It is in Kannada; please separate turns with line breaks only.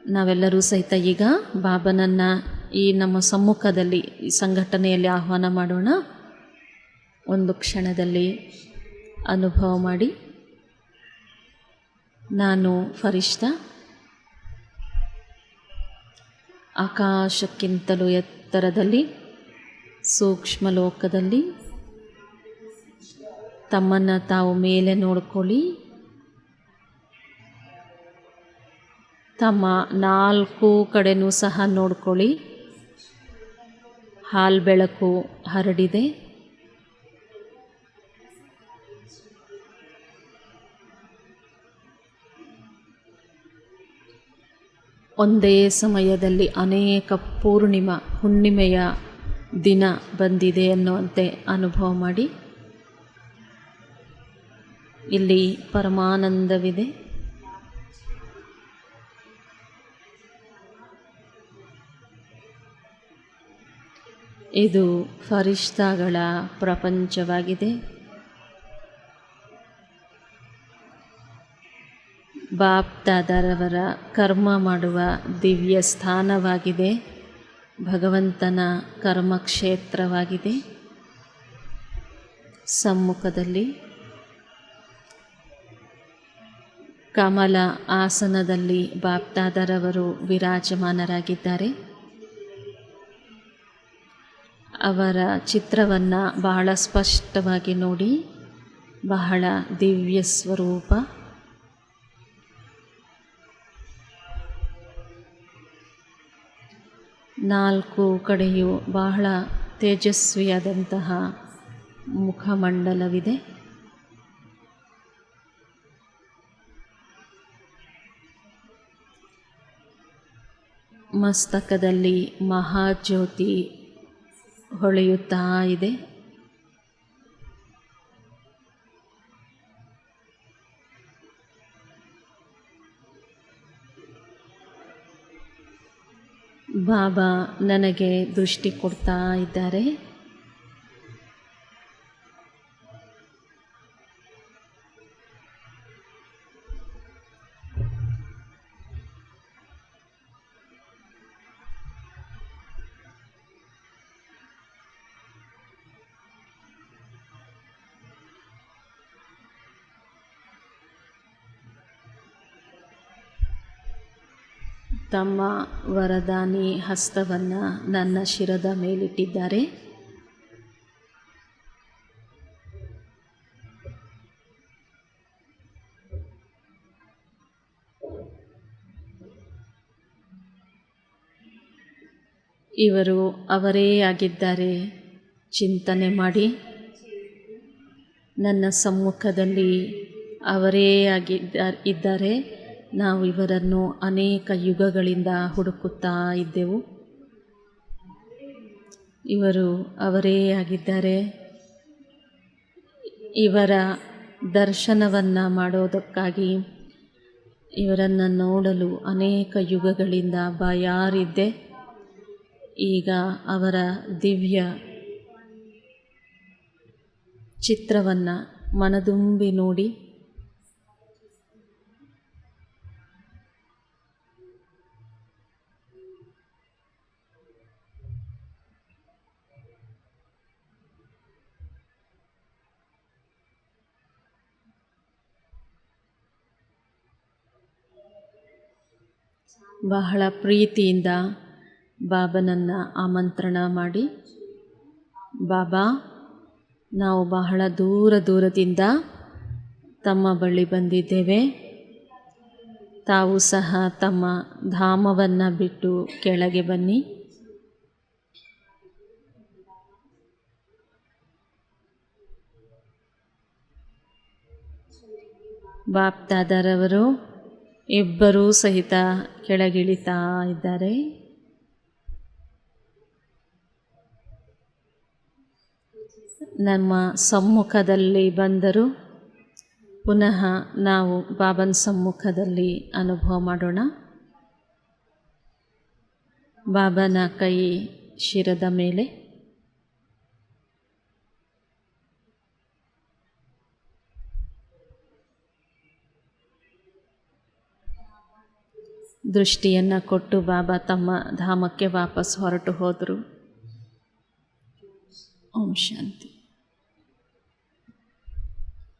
ನಾವೆಲ್ಲರೂ ಸಹಿತ ಈಗ ಬಾಬನನ್ನು ಈ ನಮ್ಮ ಸಮ್ಮುಖದಲ್ಲಿ ಈ ಸಂಘಟನೆಯಲ್ಲಿ ಆಹ್ವಾನ ಮಾಡೋಣ. ಒಂದು ಕ್ಷಣದಲ್ಲಿ ಅನುಭವ ಮಾಡಿ, ನಾನು ಫರಿಷ್ಠ, ಆಕಾಶಕ್ಕಿಂತಲೂ ಎತ್ತರದಲ್ಲಿ ಸೂಕ್ಷ್ಮ ಲೋಕದಲ್ಲಿ ತಮ್ಮನ್ನು ತಾವು ಮೇಲೆ ನೋಡ್ಕೊಳ್ಳಿ. ತಮ್ಮ ನಾಲ್ಕು ಕಡೆನೂ ಸಹ ನೋಡ್ಕೊಳ್ಳಿ. ಹಾಲ್ ಬೆಳಕು ಹರಡಿದೆ. ಒಂದೇ ಸಮಯದಲ್ಲಿ ಅನೇಕ ಹುಣ್ಣಿಮೆಯ ದಿನ ಬಂದಿದೆ ಅನ್ನುವಂತೆ ಅನುಭವ ಮಾಡಿ. ಇಲ್ಲಿ ಪರಮಾನಂದವಿದೆ. ಇದು ಫರಿಷ್ಠಗಳ ಪ್ರಪಂಚವಾಗಿದೆ. ಬಾಪ್ ದಾದಾರವರ ಕರ್ಮ ಮಾಡುವ ದಿವ್ಯ ಸ್ಥಾನವಾಗಿದೆ. ಭಗವಂತನ ಕರ್ಮಕ್ಷೇತ್ರವಾಗಿದೆ. ಸಮ್ಮುಖದಲ್ಲಿ ಕಮಲ ಆಸನದಲ್ಲಿ ಬಾಪ್ ದಾದಾರವರು ವಿರಾಜಮಾನರಾಗಿದ್ದಾರೆ. ಅವರ ಚಿತ್ರವನ್ನು ಬಹಳ ಸ್ಪಷ್ಟವಾಗಿ ನೋಡಿ. ಬಹಳ ದಿವ್ಯ ಸ್ವರೂಪ. ನಾಲ್ಕು ಕಡೆಯೂ ಬಹಳ ತೇಜಸ್ವಿಯಾದಂತಹ ಮುಖಮಂಡಲವಿದೆ. ಮಸ್ತಕದಲ್ಲಿ ಮಹಾಜ್ಯೋತಿ ಹೊಳೆಯುತ್ತಾ ಇದೆ. ಬಾಬಾ ನನಗೆ ದೃಷ್ಟಿ ಕೊಡ್ತಾ ಇದ್ದಾರೆ. ತಮ್ಮ ವರದಾನಿ ಹಸ್ತವನ್ನು ನನ್ನ ಶಿರದ ಮೇಲಿಟ್ಟಿದ್ದಾರೆ. ಇವರು ಅವರೇ ಆಗಿದ್ದಾರೆ. ಚಿಂತನೆ ಮಾಡಿ, ನನ್ನ ಸಮ್ಮುಖದಲ್ಲಿ ಅವರೇ ಇದ್ದಾರೆ. ನಾವು ಇವರನ್ನು ಅನೇಕ ಯುಗಗಳಿಂದ ಹುಡುಕುತ್ತಾ ಇದ್ದೆವು. ಇವರು ಅವರೇ ಆಗಿದ್ದಾರೆ. ಇವರ ದರ್ಶನವನ್ನು ಮಾಡೋದಕ್ಕಾಗಿ ಇವರನ್ನು ನೋಡಲು ಅನೇಕ ಯುಗಗಳಿಂದ ಬಾಯಾರಿದ್ದೆ. ಈಗ ಅವರ ದಿವ್ಯ ಚಿತ್ರವನ್ನು ಮನದುಂಬಿ ನೋಡಿ ಬಹಳ ಪ್ರೀತಿಯಿಂದ ಬಾಬನನ್ನು ಆಮಂತ್ರಣ ಮಾಡಿ, ಬಾಬಾ, ನಾವು ಬಹಳ ದೂರದಿಂದ ತಮ್ಮ ಬಳಿ ಬಂದಿದ್ದೇವೆ. ತಾವು ಸಹ ತಮ್ಮ ಧಾಮವನ್ನು ಬಿಟ್ಟು ಕೆಳಗೆ ಬನ್ನಿ. ಬಾಪ್ ದಾದಾರವರು ಇಬ್ಬರೂ ಸಹಿತ ಕೆಳಗಿಳಿತಾ ಇದ್ದಾರೆ. ನಮ್ಮ ಸಮ್ಮುಖದಲ್ಲಿ ಬಂದರು. ಪುನಃ ನಾವು ಬಾಬನ ಸಮ್ಮುಖದಲ್ಲಿ ಅನುಭವ ಮಾಡೋಣ. ಬಾಬನ ಕೈ ಶಿರದ ಮೇಲೆ, ದೃಷ್ಟಿಯನ್ನು ಕೊಟ್ಟು ಬಾಬಾ ತಮ್ಮ ಧಾಮಕ್ಕೆ ವಾಪಸ್ ಹೊರಟು ಹೋದರು. ಓಂ ಶಾಂತಿ.